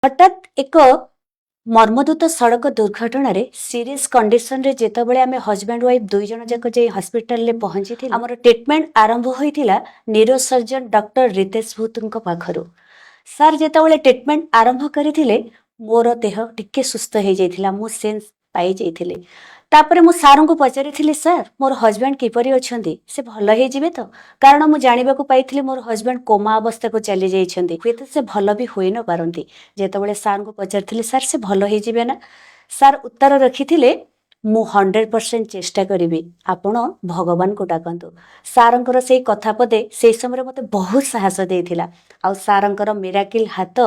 हठात एक मर्मदूत सड़क दुर्घटन सीरीयस कंडीशन रे जेतबेले आमे हस्बैंड वाइफ दुई जन जाक जे हॉस्पिटल ले पहुंची थी हमर ट्रीटमेंट आरंभ होइथिला न्यूरो सर्जन डॉक्टर रितेश भूतଙ୍କ पाखरु सर जेतबेले ट्रीटमेंट आरंभ करथिले मोर देह टिके सुस्त हे जाइथिला मु सेंस पाई जाइथिले तापरे मु सारंग को पचारिथिली सर मोर हस्बैंड किपरि अछंती से भल हे जिवे तो कारण मु जानिबा को पाइथिली मोर हस्बैंड कोमा अवस्था को चली जाइछंती हुए से भल भी होई न पारंती जेतबेले सर को पचारिथिली सर से भल हे जिवे ना सर उत्तर रखिथिले मु 100% चेष्टा करिबी आपण भगवान को डाकंतु सारंकर से कथा पदे से समय मते बहुत साहस देथिला आ सारंकर मिराकिल हाथ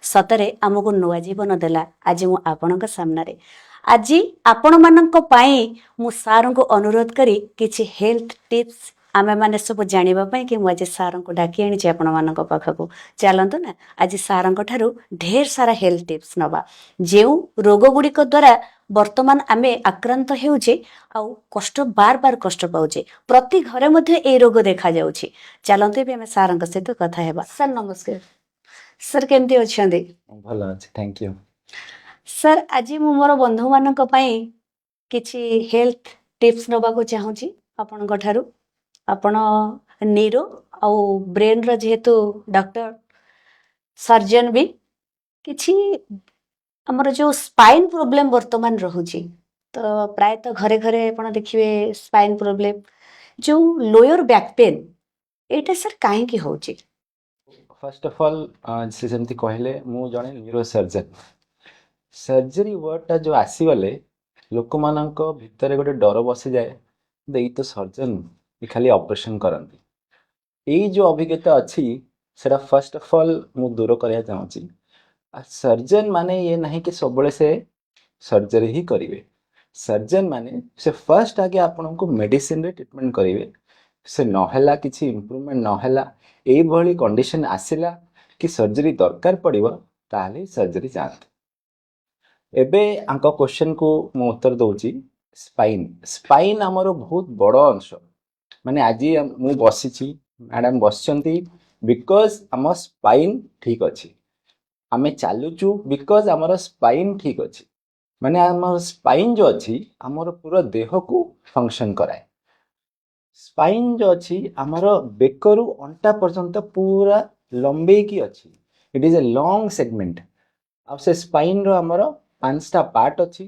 सतरे आमको नुआ जीवन देला आज मु आपणक सामने रे आज आपण मानक पाई मु सार को अनुरोध करी किछि हेल्थ टिप्स आमे माने सब जानिबा पई कि मु आज सार को डाकी आनी आपण मानक पाखकू चलंतु ना आज सारंक ठारू ढेर सारा हेल्थ टिप्स नबा जेउ रोग गुड़िक द्वारा वर्तमान आमे आक्रांत हेउचे आ कष्ट बार बार कष्ट पाउचे प्रति घरे मध्ये ए रोग देखा जाउची चलंतु भी आमे सारंक सहित कथा हेबा सर नमस्कार सर केमती अछंदी भल अछि थैंक यू सर आज मु मोर बंधु मानक पई किछि हेल्थ टिप्स नबा को चाहूची आपनक ठारू आपण नीरो आ ब्रेन रो जेहेतु डॉक्टर सर्जन भी किछि हमर जो स्पाइन प्रॉब्लम वर्तमान रहुची तो प्राय तो घरे घरे आपण देखिबे स्पाइन प्रॉब्लम जो लोअर बैक पेन एटा सर काहे की होची फर्स्ट ऑफ ऑल से जेमती कहले मु जने न्यूरो सर्जन सर्जरी वर्डटा जो आसीगले लोक मानक भितर गोटे डर बसी जाए दे तो सर्जन ये खाली ऑपरेशन करंती एई जो अभिज्ञता अच्छी सेटा फर्स्ट ऑफ ऑल मु दूर करिया चाहूची सर्जन माने ये नहीं कि सबले से सर्जरी ही करिवे सर्जन माने से फर्स्ट आगे आपन को मेडिसिन रे ट्रीटमेंट करिवे से नहेला किछि इम्प्रूवमेंट नहेला एई भली कंडीशन आसिला कि सर्जरी दरकार पड़िबो ताले सर्जरी जात एबे आंक क्वेश्चन को मु उत्तर दउची स्पाइन स्पाइन हमर बहुत बड़ अंश माने आज मु बसिछि मैडम बसचंती बिकॉज हम स्पाइन ठीक अछि आमे चालुचु बिकॉज हमर स्पाइन ठीक अछि माने हमर स्पाइन जो अछि हमर पूरा देह को फंक्शन कराए स्पाइन जो अच्छी आमर बेकरु अंटा पर्यंत पूरा लंबे की अच्छी it is a long segment आ से स्पाइन रो आमर पांचटा पार्ट अच्छी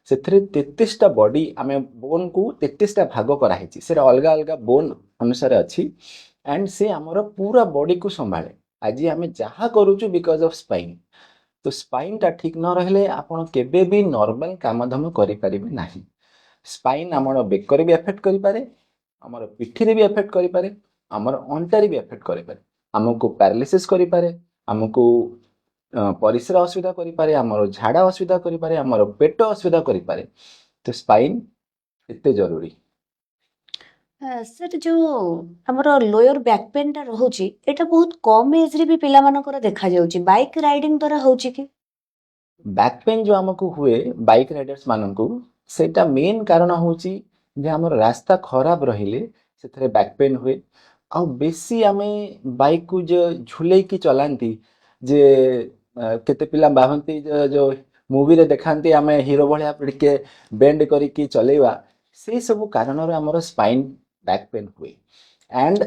से 33टा बॉडी आमे बोन को 33टा भाग करा हेची से अलग अलग बोन अनुसार अच्छी एंड से आमर पूरा बॉडी को संभाले आज आमे जहा करूचु बिकॉज ऑफ स्पाइन तो स्पाइन टा ठीक न रहले आपण केबे भी नॉर्मल कामधाम करि परिबे नाही स्पाइन आमर बेकर भी अफेक्ट करि पारे आमर पिठी रे भी अफेक्ट करि पारे आमर अंटारे भी अफेक्ट करि पारे हमको पैरालिसिस करि पारे हमको परिस्रा असुविधा करि पारे आमर झाड़ा असुविधा करि पारे आमर पेट असुविधा करि पारे तो स्पाइन एते जरूरी सर जो हमर लोअर बैक पेन टा रहुची एटा बहुत कम एज रे भी पिला मानकर देखा जाउची बाइक राइडिंग द्वारा होची कि बैक पेन जो हमको हुए बाइक राइडर्स माननको सेटा मेन कारण होची जे हमर रास्ता खराब रहिले सेथरे बैक पेन हुए आ बेसी आमे बाइक को जो झुले की चलांती जे केते पिला भावंती जो मूवी रे देखांती आमे हीरो भलिया के बेंड करी की चलेवा से सब कारण रे हमर स्पाइन बैक पेन हुए एंड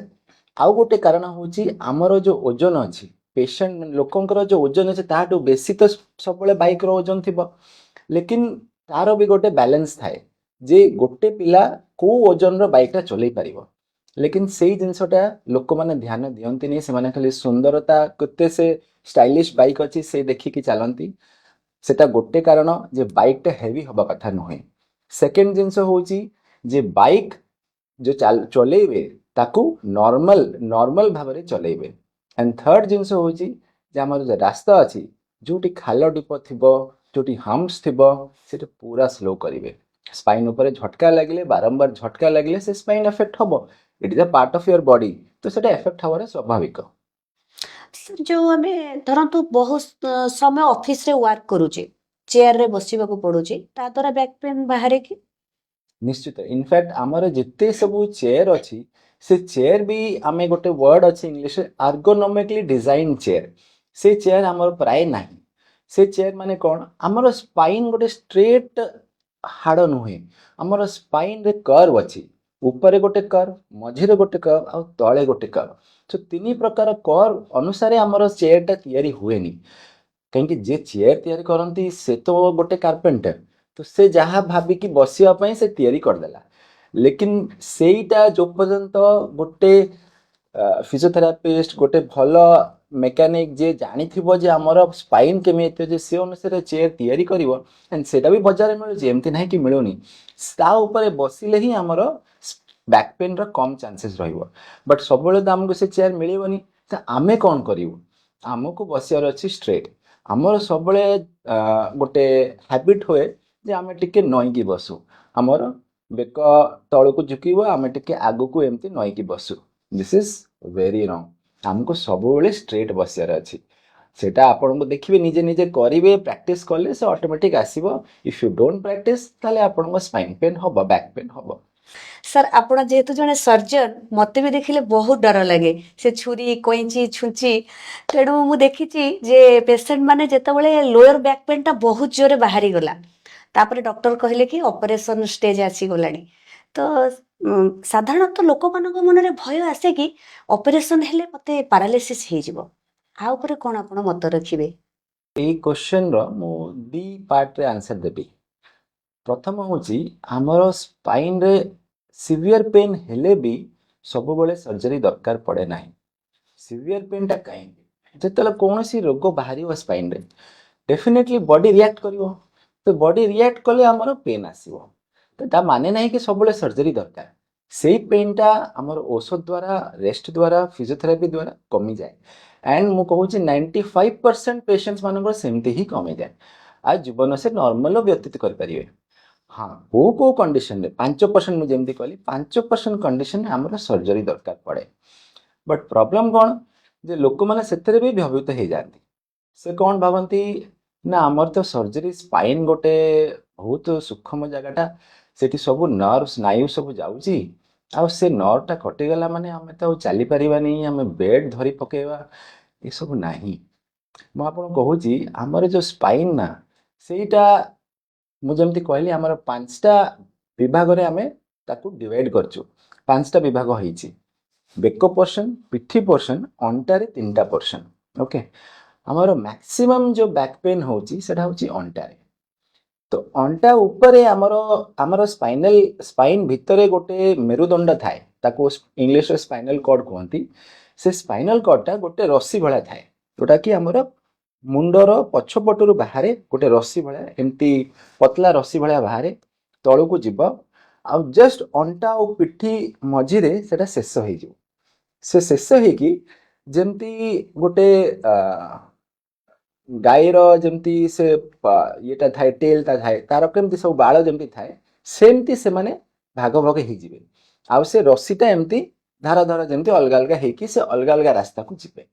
आउ गोटे कारण होची हमर जो ओजन अछि पेशेंट लोकंकर जो ओजन अछि ताटू बेसी तो सब बाइक रो ओजन थिबो लेकिन तार भी गोटे बैलेंस थाए जे गोटे पिला को ओजन रो बाइक टा चलै परिबो लेकिन सेही जिनसटा लोक माने ध्यान दियंती नै से माने खाली सुंदरता कते से स्टाइलिश बाइक अछि से देखि कि चलंती सेटा गोटे कारण जे बाइक टा हेवी होबा कथा नहे सेकंड जिंस होची जे बाइक जो चलेबे ताकू नॉर्मल नॉर्मल भाबरे चलेबे एंड थर्ड जिंस होची जे हमर जे रास्ता अछि जोटी खाल डिप थिबो जोटी हम्प्स थिबो सेटा पूरा स्लो करिवे स्पाइन ऊपर झटका लागले बारंबार झटका लागले से स्पाइन अफेक्ट होबो it is a part of your body तो सेटा अफेक्ट हवार स्वाभाविक सर जो हमें धरतु बहुत समय ऑफिस रे वर्क करूचे चेयर रे बसिबा को पडुचे ता द्वारा बैक पेन बाहरे कि निश्चित इनफैक्ट आमर जिते सब चेयर अच्छी से चेयर भी आमे गोटे वर्ड अच्छे इंग्लिश आर्गोनोमिकली डिजाइन चेयर से चेयर आमर प्राय नहीं से चेयर माने कौन आमर स्पाइन गोटे स्ट्रेट हाड़ नुहे आमर स्पाइन रे कर्व अच्छी ऊपर गोटे कर्व मझिरे गोटे कर्व आ तले गोटे कर्व तो तीन प्रकार कर्व अनुसार आमर चेयरटा तैयारी हुएनी कहीं जे चेयर तैयारी करती से तो गोटे कारपेंटर तो से जहाँ भाविकी बसवाई से तैयारी करदेला लेकिन सेईटा जो पर्यंत गोटे फिजियोथेरापिस्ट गोटे भल मेकानिक जे जानिथिबो जे हमर स्पाइन केमिति जे से अनुसार चेयर तैयारी करिवो एंड सेटा भी बाजार में मिलुଛି एमती नाही कि मिलुनी ता ऊपर बसिले ही हमर बैक पेन रो कम चांसेस रहिबो बट सबले तो हमको से चेयर मिलिबनी त आमे कोन करिवो हमको बसियार अछि स्ट्रेट हमर सबले गोटे हैबिट होए जे आमे टिके नईकी बसु हमर बेक तळको झुकिबो आमे टिके आगु को एमती नईकी बसु दिस इज वेरी रॉन्ग हमको सबले स्ट्रेट बसियार अछि सेटा आपन को देखिबे निजे निजे करिवे प्रैक्टिस करले से ऑटोमेटिक आसीबो इफ यू डोंट प्रैक्टिस ताले आपन को स्पाइन पेन होबो बैक पेन होबो सर आपण जेहेतु जने सर्जन मते भी देखिले बहुत डर लगे से छुरी कोइंची छुंची तेणु मु देखिची जे पेशेंट माने जेतेबेले लोअर बैक पेन टा बहुत जोरे बाहरी गला तापर डॉक्टर कहले कि ऑपरेशन स्टेज आसी गलानी तो साधारणतः लोक मानक मन रे भय आसे कि ऑपरेशन हेले मते पैरालिसिस हे जिवो आ ऊपर कोन आपण मत रखिबे एई क्वेश्चन रो मु दी पार्ट रे आंसर देबी प्रथम होची हमर स्पाइन रे सिवियर पेन हेले भी सब बेले सर्जरी दरकार पड़े नाही सिवियर पेन टा काई जेतले कोनोसी रोग बाहरी स्पाइन रे डेफिनेटली बॉडी रिएक्ट करिवो तो बॉडी रिएक्ट कले हमर पेन आसीबो तो ता माने नाही कि सब बेले सर्जरी दरकार सेई पेन टा हमर औषध द्वारा रेस्ट द्वारा फिजियोथेरापी द्वारा कमी जाए एंड मु कहूँ 95% पेशेंट्स मानकर सेमती ही कमी जाए आज जीवन से नॉर्मल व्यतीत करें हाँ को कंडीशन रे 5% मुझे जमी कहली 5% कंडीशन आमर सर्जरी दरकार पड़े बट प्रॉब्लम कौन जे लोक मैंने से भी भयभीत हो जाती से कौन भावती ना आमर तो सर्जरी स्पाइन गोटे बहुत सूक्ष्म जगहटा सेठी सब नर्व स्नायु सब जाऊँगी आ से नर्वटा कटिगला माने आमे तो चली पारिबानी आमे बेड धरी पकेवा ये सब नाही मु आपन कहूची हमर जो स्पाइन ना सेटा मु जेमती कहली हमर पांचटा विभाग रे आमे ताकू डिवाइड करछु पांचटा विभाग होईची बेक पोर्शन पिठी पोर्शन अंटा रे तीनटा पोर्शन ओके हमर मैक्सिमम जो बैक पेन होची सेटा होची अंटा रे तो अंटा ऊपर आमर स्पाइन भितर गोटे मेरुदंड थाए ताको इंग्लिश स्पाइनल कॉर्ड कहती से स्पाइनल कॉर्डटा गोटे रस्सी भला थाए जोटा कि आमर मुंडर पछपटू बाहर गोटे रस्सी भला एमती पतला रस्सी भला बाहर तळको जीव आ जस्ट अंटा और पिठी मझिरे सेटा शेष हो से शेष होगी जेमती गोटे गाईर जमती से येटा थाए टेलटा थाए तार केमती सब बाल जमती थाए सेमती से माने भाग भाग हो जिवे आ से रस्सीटा एमती धार धार जमती अलग अलग हेकी से अलग अलग रास्ता को जिवे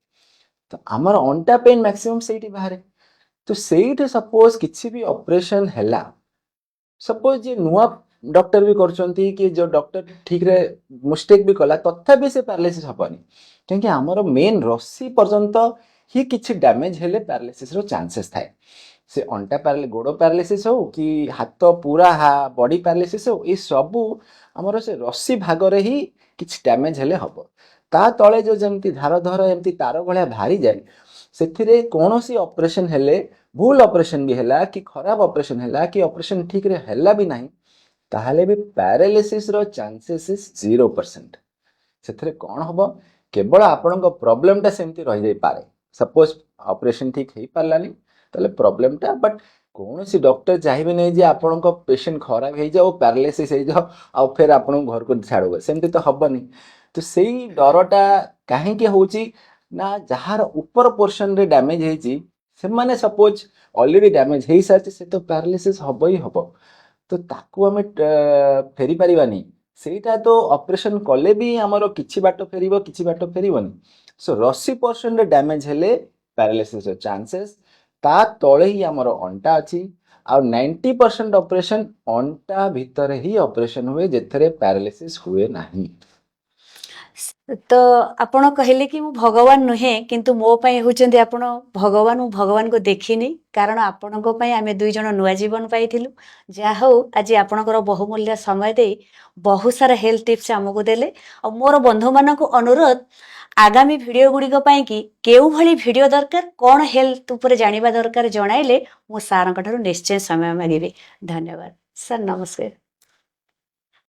तो आमर अंटा पेन मैक्सिमम सेठी बाहर तो सेठी सपोज किसी भी ऑपरेशन हैला सपोज जे नुआ डॉक्टर भी करचंती कि जो डॉक्टर ठीक रे मिस्टेक भी कला तथापि से पैरालिसिस हबनी क्योंकि आमर मेन रस्सी पर्यंत ही किसी डैमेज हेले पैरालिसिस रो चांसेस थाए से अंटा गोड़ पैरालिसिस हो कि हाथ पूरा बॉडी पैरालिसिस हो ये सब आमर से रस्सी भाग रे ही किसी डैमेज हेले हबो ता तळे जो जमती धार धार एमती तार भलिया भारी जाए सेथिरे कोनोसी ऑपरेशन हेले भूल ऑपरेशन भी हैला कि खराब ऑपरेशन हैला कि ऑपरेशन ठीक रे हैला भी नहीं ताहले भी पैरालिसिस रो चांसेस इज 0% सेथिरे कोन हबो केवल आपनको प्रॉब्लम टा सेमती रहि जाई पारे सपोज ऑपरेशन ठीक हो पारानी ताले प्रॉब्लम टा बट कौन सी डॉक्टर चाहिए नहीं जे आपनको पेशेंट खराब हो जाओ पैरालिसिस हो जाओ आ फिर आपन घर को छाड़ो सेमती तो हबनी तो सेई डरटा कहीं होची ना जहार ऊपर पोर्शन रे डैमेज हेची से माने सपोज ऑलरेडी डैमेज हो सारछि से तो पैरालिसिस हबो ही हबो तो ताकू हमें फेरी पारिबानी सेटा तो ऑपरेशन कले भी हमरो किछि बाट फेरिबो किछि बाट फेरिबोनी सो रस्सी पोर्शन रे डैमेज हेले पैरालिसिस चांसेस ता तळे ही हमरो अंटा अछि आ 90% ऑपरेशन अंटा भीतर ही ऑपरेशन हुए जेथरे पैरालिसिस हुए नाही ତ ଆପଣ କହିଲେ କି ମୁଁ ଭଗବାନ ନୁହେଁ କିନ୍ତୁ ମୋ ପାଇଁ ହେଉଛନ୍ତି ଆପଣ ଭଗବାନ। ମୁଁ ଭଗବାନଙ୍କୁ ଦେଖିନି କାରଣ ଆପଣଙ୍କ ପାଇଁ ଆମେ 2 ଜଣ ନୂଆ ଜୀବନ ପାଇଥିଲୁ। ଯାହା ହଉ ଆଜି ଆପଣଙ୍କର ବହୁମୂଲ୍ୟ ସମୟ ଦେଇ ବହୁତ ସାରା ହେଲ୍ଥ ଟିପ୍ସ ଆମକୁ ଦେଲେ। ଆଉ ମୋର ବନ୍ଧୁମାନଙ୍କୁ ଅନୁରୋଧ ଆଗାମୀ ଭିଡ଼ିଓ ଗୁଡ଼ିକ ପାଇଁ କି କେଉଁଭଳି ଭିଡ଼ିଓ ଦରକାର କ'ଣ ହେଲ୍ଥ ଉପରେ ଜାଣିବା ଦରକାର ଜଣାଇଲେ ମୁଁ ସାର୍ଙ୍କ ଠାରୁ ନିଶ୍ଚୟ ସମୟ ମାଗିବି। ଧନ୍ୟବାଦ ସାର୍, ନମସ୍କାର।